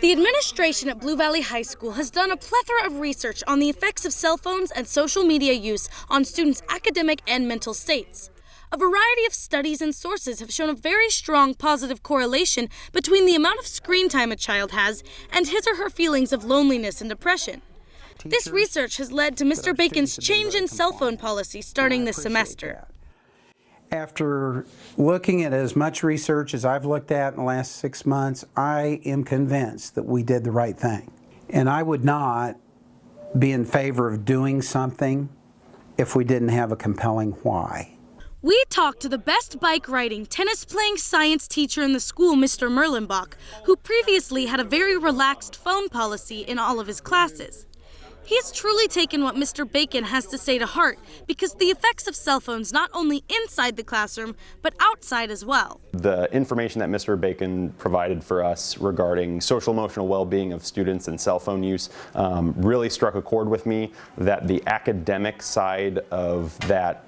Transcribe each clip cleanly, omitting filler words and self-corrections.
The administration at Blue Valley High School has done a plethora of research on the effects of cell phones and social media use on students' academic and mental states. A variety of studies and sources have shown a very strong positive correlation between the amount of screen time a child has and his or her feelings of loneliness and depression. This research has led to Mr. Bacon's change in cell phone policy starting this semester. After looking at as much research as I've looked at in the last 6 months, I am convinced that we did the right thing. And I would not be in favor of doing something if we didn't have a compelling why. We talked to the best bike riding, tennis playing science teacher in the school, Mr. Merlenbach, who previously had a very relaxed phone policy in all of his classes. He's truly taken what Mr. Bacon has to say to heart because the effects of cell phones not only inside the classroom, but outside as well. The information that Mr. Bacon provided for us regarding social emotional well-being of students and cell phone use really struck a chord with me that the academic side of that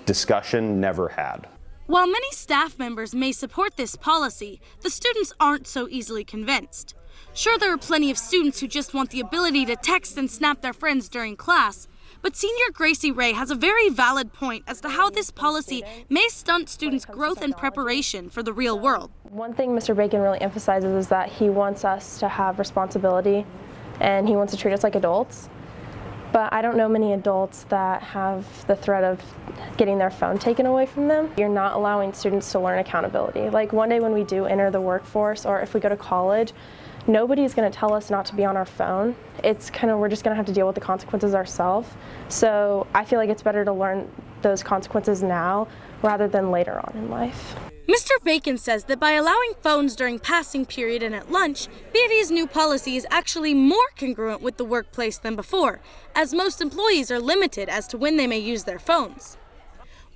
discussion never had. While many staff members may support this policy, the students aren't so easily convinced. Sure, there are plenty of students who just want the ability to text and snap their friends during class, but Senior Gracie Ray has a very valid point as to how this policy may stunt students' growth and preparation for the real world. One thing Mr. Bacon really emphasizes is that he wants us to have responsibility and he wants to treat us like adults. But I don't know many adults that have the threat of getting their phone taken away from them. You're not allowing students to learn accountability. Like one day when we do enter the workforce or if we go to college, nobody's going to tell us not to be on our phone. We're just going to have to deal with the consequences ourselves. So I feel like it's better to learn those consequences now rather than later on in life. Mr. Bacon says that by allowing phones during passing period and at lunch, BV's new policy is actually more congruent with the workplace than before, as most employees are limited as to when they may use their phones.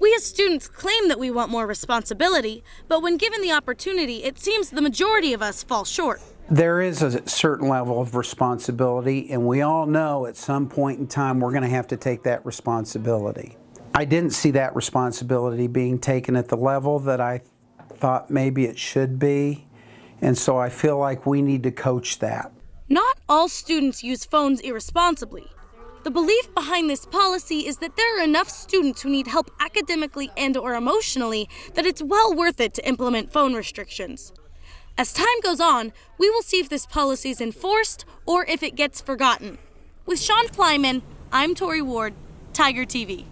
We as students claim that we want more responsibility, but when given the opportunity, it seems the majority of us fall short. There is a certain level of responsibility, and we all know at some point in time we're going to have to take that responsibility. I didn't see that responsibility being taken at the level that I thought maybe it should be, and so I feel like we need to coach that. Not all students use phones irresponsibly. The belief behind this policy is that there are enough students who need help academically and/or emotionally that it's well worth it to implement phone restrictions. As time goes on, we will see if this policy is enforced or if it gets forgotten. With Sean Flyman, I'm Tori Ward, Tiger TV.